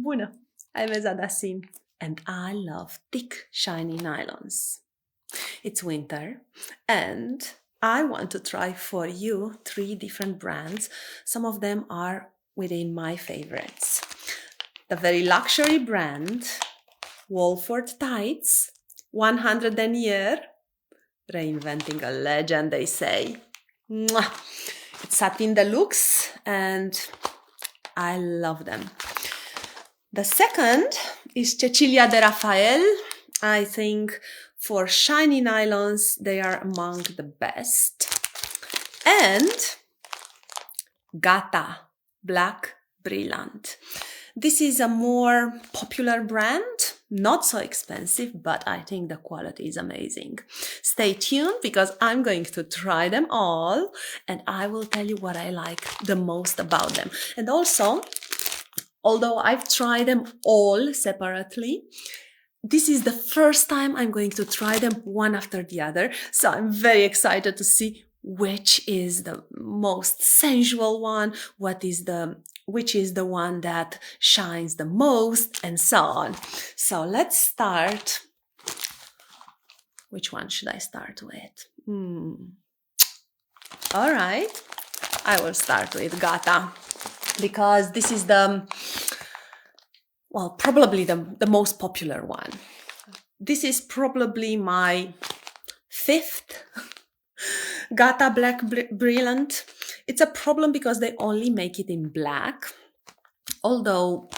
Bună! I'm Ezadasin, and I love thick, shiny nylons. It's winter, and I want to try for you 3 different brands. Some of them are within my favorites. The very luxury brand, Wolford tights, 100 a year, reinventing a legend, they say. Mwah! It's satin deluxe, and I love them. The second is Cecilia de Raphael. I think for shiny nylons, they are among the best. And Gatta, Black Brilliant. This is a more popular brand, not so expensive, but I think the quality is amazing. Stay tuned because I'm going to try them all and I will tell you what I like the most about them. And also, although I've tried them all separately, this is the first time I'm going to try them one after the other. So I'm very excited to see which is the most sensual one, which is the one that shines the most, and so on. So let's start. Which one should I start with? All right, I will start with Gatta because this is probably the most popular one. This is probably my 5th Gatta Black Brilliant. It's a problem because they only make it in black. Although,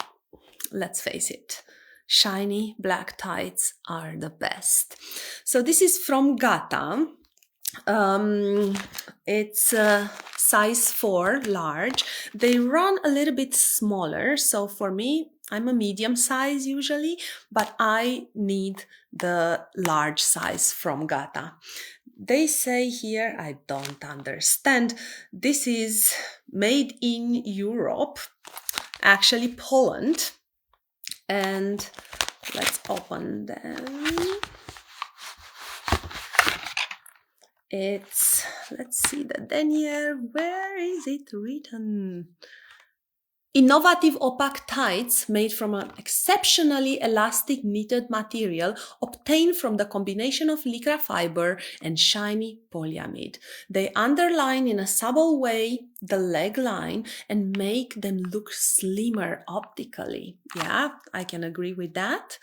let's face it, shiny black tights are the best. So this is from Gatta. It's size 4, large. They run a little bit smaller. So for me, I'm a medium size usually, but I need the large size from Gatta. They say here, I don't understand, this is made in Europe, actually Poland. And let's open them. Let's see the denier, where is it written? Innovative opaque tights made from an exceptionally elastic knitted material obtained from the combination of lycra fiber and shiny polyamide. They underline in a subtle way the leg line and make them look slimmer optically. Yeah, I can agree with that.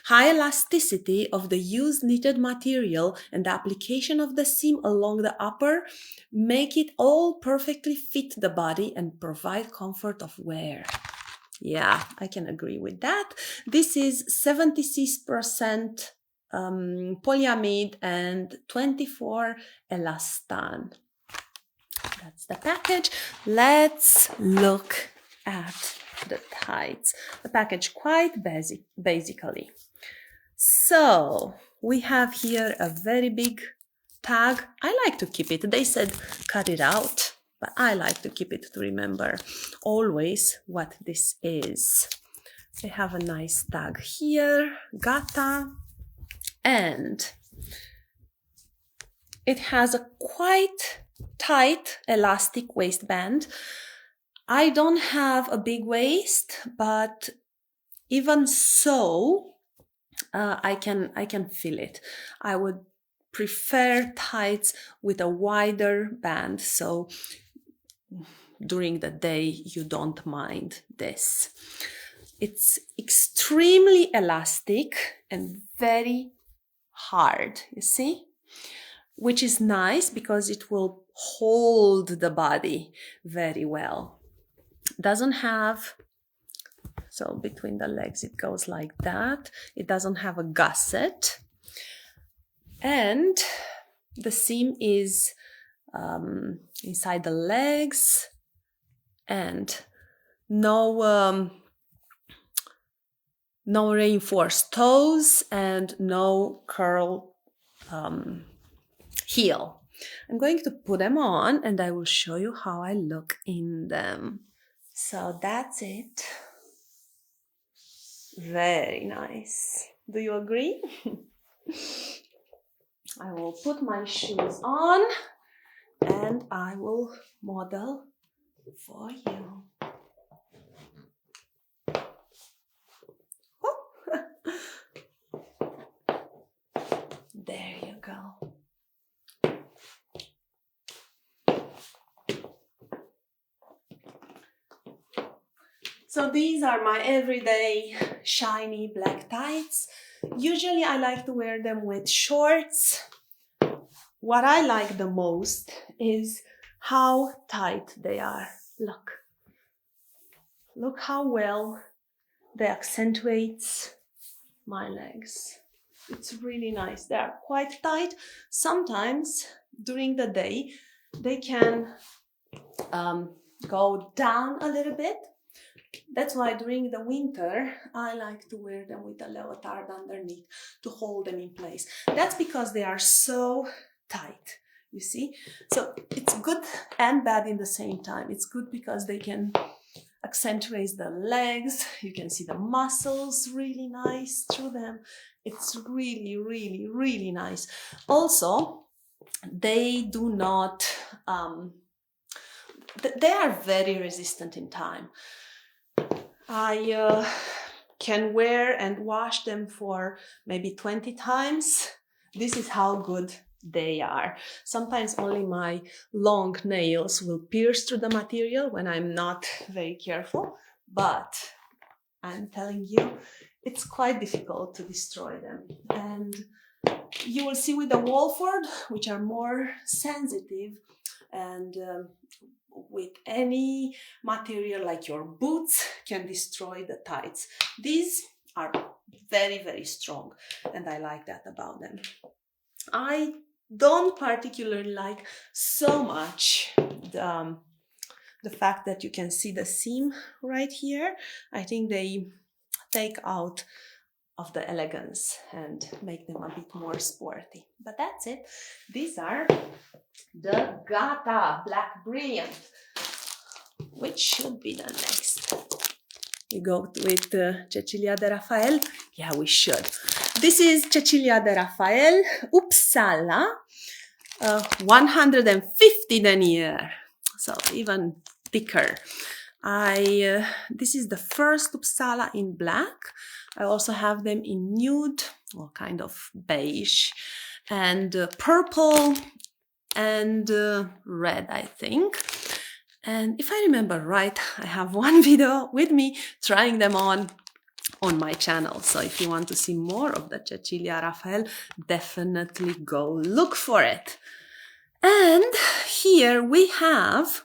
High elasticity of the used knitted material and the application of the seam along the upper make it all perfectly fit the body and provide comfort of wear. Yeah, I can agree with that. This is 76% polyamide and 24 elastan. That's the package. Let's look at the tights. The package quite basically. So we have here a very big tag. I like to keep it. They said cut it out, but I like to keep it to remember always what this is. They have a nice tag here, Gatta, and it has a quite tight elastic waistband. I don't have a big waist, but even so, I can feel it. I would prefer tights with a wider band, so during the day you don't mind this. It's extremely elastic and very hard, you see? Which is nice because it will hold the body very well. Doesn't have, so between the legs it goes like that. It doesn't have a gusset. And the seam is inside the legs, and no reinforced toes and no curl heel. I'm going to put them on and I will show you how I look in them. So that's it. Very nice. Do you agree? I will put my shoes on and I will model for you. There you go. So these are my everyday shiny black tights. Usually I like to wear them with shorts. What I like the most is how tight they are. Look how well they accentuate my legs. It's really nice. They are quite tight. Sometimes during the day they can go down a little bit. That's why during the winter I like to wear them with a leotard underneath to hold them in place. That's because they are so tight, you see? So it's good and bad in the same time. It's good because they can accentuate the legs. You can see the muscles really nice through them. It's really, really, really nice. Also, they do not, they are very resistant in time. I can wear and wash them for maybe 20 times. This is how good they are. Sometimes only my long nails will pierce through the material when I'm not very careful, but I'm telling you, it's quite difficult to destroy them. And you will see with the Wolford, which are more sensitive, and with any material like your boots can destroy the tights. These are very, very strong, and I like that about them. I don't particularly like so much the fact that you can see the seam right here. I think they take out of the elegance and make them a bit more sporty. But that's it. These are the Gatta Black Brilliant, which should be the next. We go with Cecilia de Raphael. Yeah, we should. This is Cecilia de Raphael, Uppsala, 150 denier, so even thicker. This is the first Uppsala in black. I also have them in nude, or kind of beige, and purple, and red, I think. And if I remember right, I have one video with me trying them on my channel. So if you want to see more of the Cecilia Raphael, definitely go look for it. And here we have,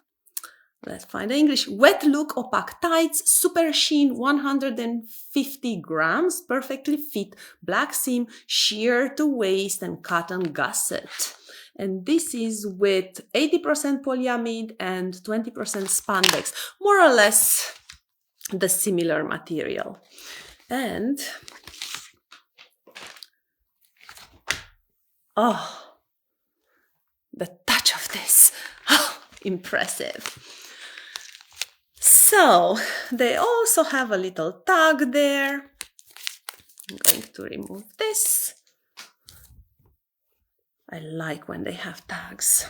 let's find the English, Wet Look Opaque Tights, Super Sheen, 150 grams, perfectly fit, black seam, sheer to waist, and cotton gusset. And this is with 80% polyamide and 20% spandex, more or less the similar material. And, oh, the touch of this, oh, impressive. So, they also have a little tag there. I'm going to remove this. I like when they have tags.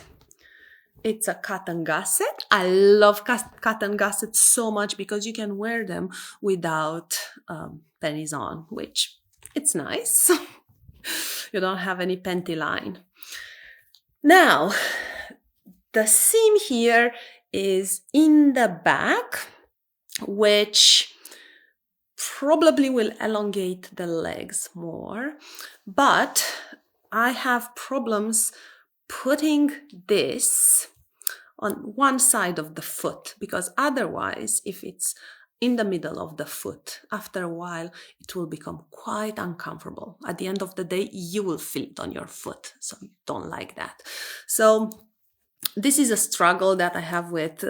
It's a cotton gusset. I love cotton gussets so much because you can wear them without pennies on, which it's nice. You don't have any panty line. Now, the seam here is in the back, which probably will elongate the legs more, but I have problems putting this on one side of the foot, because otherwise, if it's in the middle of the foot, after a while, it will become quite uncomfortable. At the end of the day, you will feel it on your foot, so you don't like that. So this is a struggle that I have with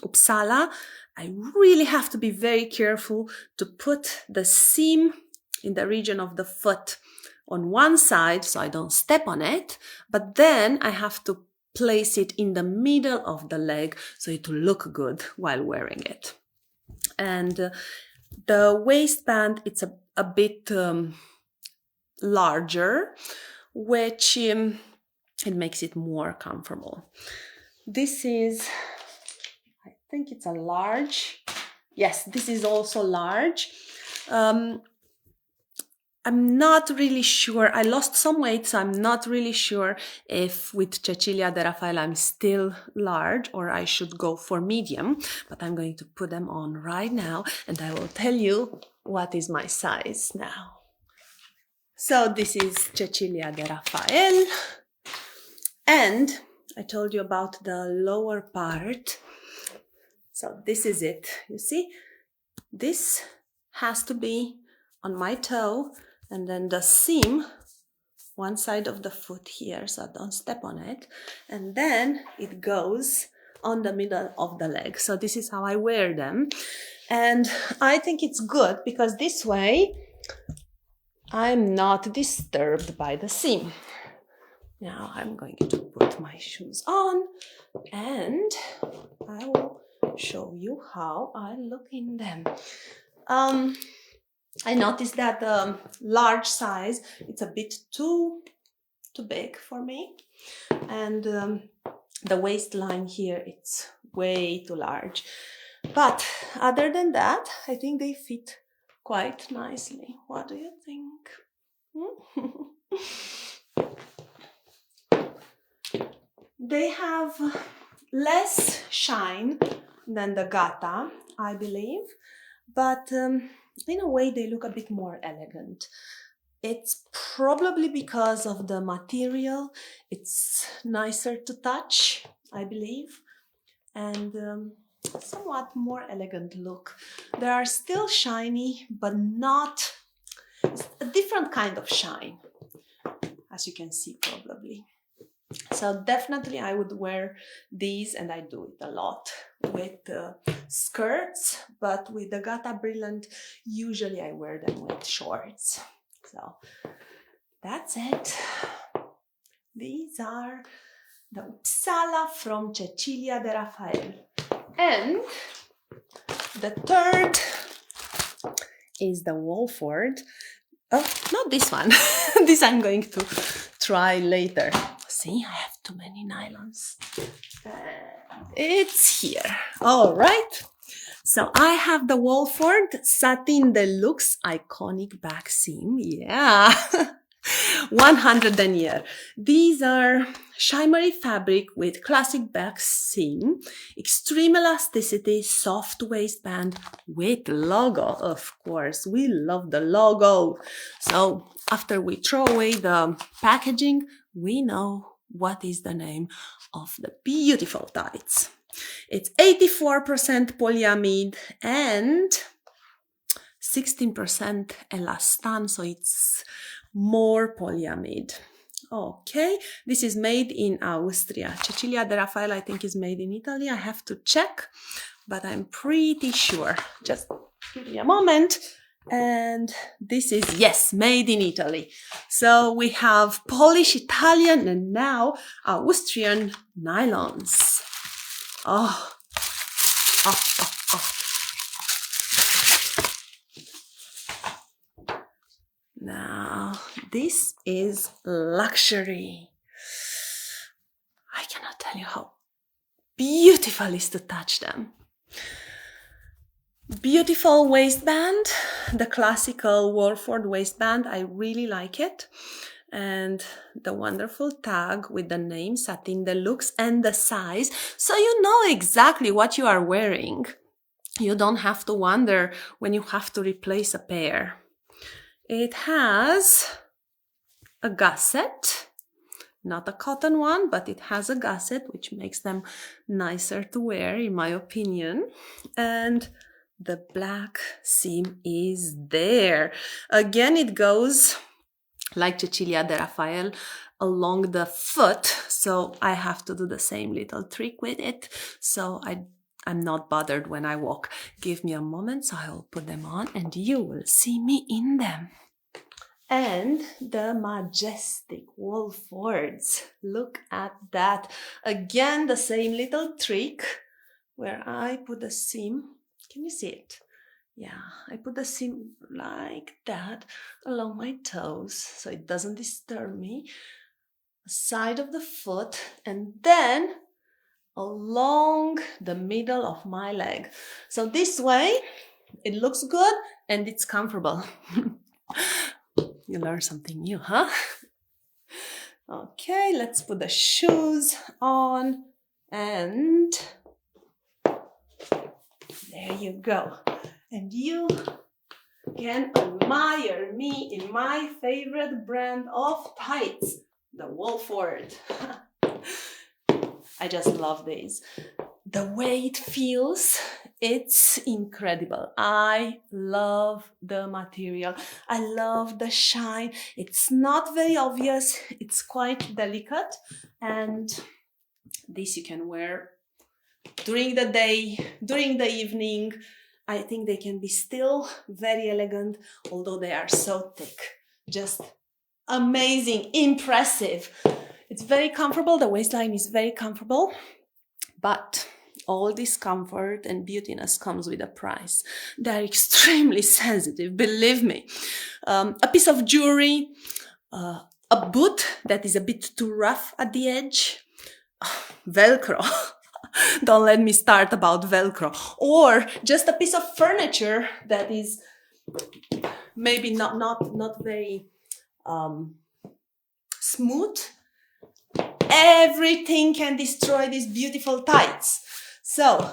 Uppsala. I really have to be very careful to put the seam in the region of the foot on one side so I don't step on it, but then I have to place it in the middle of the leg so it will look good while wearing it. And the waistband, it's a bit larger, which it makes it more comfortable. This is, I think it's a large. Yes, this is also large. I'm not really sure. I lost some weight, so I'm not really sure if with Cecilia de Raphael I'm still large or I should go for medium. But I'm going to put them on right now and I will tell you what is my size now. So this is Cecilia de Raphael. And I told you about the lower part. So this is it. You see, this has to be on my toe, and then the seam, one side of the foot here, so don't step on it. And then it goes on the middle of the leg. So this is how I wear them. And I think it's good because this way I'm not disturbed by the seam. Now I'm going to put my shoes on and I will show you how I look in them. I noticed that the large size, it's a bit too big for me. And the waistline here, it's way too large. But other than that, I think they fit quite nicely. What do you think? They have less shine than the Gatta, I believe, but in a way they look a bit more elegant. It's probably because of the material. It's nicer to touch, I believe, and somewhat more elegant look. They are still shiny, but not a different kind of shine, as you can see probably. So definitely I would wear these, and I do it a lot with skirts, but with the Gatta Brilliant, usually I wear them with shorts. So that's it. These are the Uppsala from Cecilia de Raphael. And the third is the Wolford. Oh, not this one. This I'm going to try later. See, I have too many nylons. It's here. All right. So I have the Wolford Satin Deluxe Iconic Back Seam. Yeah. 100 denier. These are shimmery fabric with classic back seam, extreme elasticity, soft waistband with logo. Of course, we love the logo. So after we throw away the packaging, we know what is the name of the beautiful tights. It's 84% polyamide and 16% elastan, so it's more polyamide. Okay, this is made in Austria. Cecilia de Raphael, I think, is made in Italy. I have to check, but I'm pretty sure. Just give me a moment. And this is, yes, made in Italy. So we have Polish, Italian, and now Austrian nylons. Oh, oh, oh, oh. Now, this is luxury. I cannot tell you how beautiful it is to touch them. Beautiful waistband, the classical Wolford waistband, I really like it. And the wonderful tag with the name Satin Deluxe and the size, so you know exactly what you are wearing. You don't have to wonder when you have to replace a pair. It has a gusset, not a cotton one, but it has a gusset, which makes them nicer to wear, in my opinion. And the black seam is there. Again, it goes like Cecilia de Raphael along the foot, so I have to do the same little trick with it, so I'm not bothered when I walk. Give me a moment, so I will put them on and you will see me in them. And the majestic Wolfords. Look at that. Again, the same little trick where I put the seam. Can you see it? Yeah, I put the seam like that along my toes so it doesn't disturb me. Side of the foot, and then along the middle of my leg. So this way it looks good and it's comfortable. You learn something new, huh? Okay, let's put the shoes on and there you go. And you can admire me in my favorite brand of tights, the Wolford. I just love these. The way it feels, it's incredible. I love the material. I love the shine. It's not very obvious. It's quite delicate. And this you can wear during the day, during the evening. I think they can be still very elegant, although they are so thick. Just amazing, impressive. It's very comfortable. The waistline is very comfortable, but all this comfort and beautiness comes with a price. They're extremely sensitive, believe me. A piece of jewelry, a boot that is a bit too rough at the edge, Velcro. Don't let me start about Velcro. Or just a piece of furniture that is maybe not very smooth. Everything can destroy these beautiful tights. So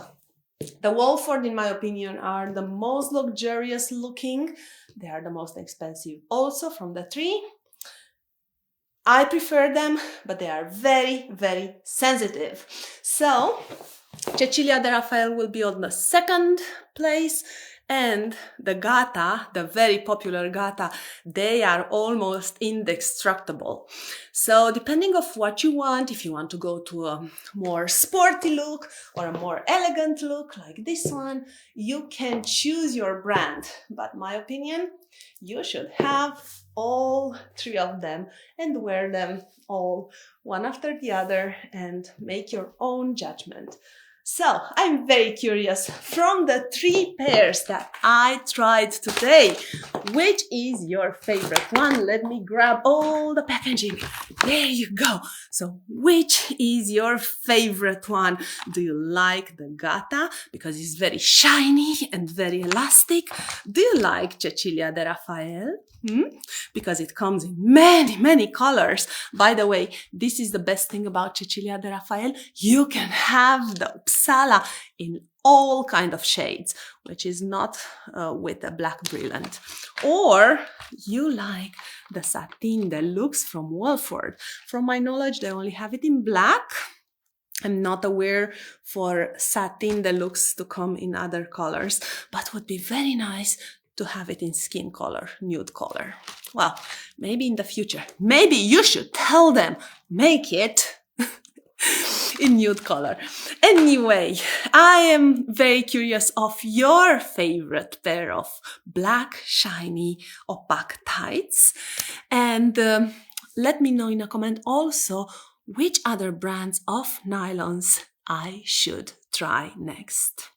the Wolford, in my opinion, are the most luxurious looking. They are the most expensive also from the three. I prefer them, but they are very, very sensitive. So Cecilia de Raphael will be on the second place, and the Gatta, the very popular Gatta, they are almost indestructible. So depending of what you want, if you want to go to a more sporty look or a more elegant look like this one, you can choose your brand. But my opinion, you should have all three of them and wear them all one after the other and make your own judgment. So I'm very curious, from the three pairs that I tried today, which is your favorite one? Let me grab all the packaging. There you go. So which is your favorite one? Do you like the Gatta because it's very shiny and very elastic? Do you like Cecilia de Raphael? Because it comes in many, many colors. By the way, this is the best thing about Cecilia de Raphael. You can have the Uppsala in all kind of shades, which is not with a black brilliant. Or you like the Satin Deluxe from Wolford. From my knowledge, they only have it in black. I'm not aware for Satin Deluxe to come in other colors, but would be very nice to have it in skin color, nude color. Well, maybe in the future. Maybe you should tell them, make it in nude color. Anyway, I am very curious of your favorite pair of black, shiny, opaque tights. And let me know in a comment also which other brands of nylons I should try next.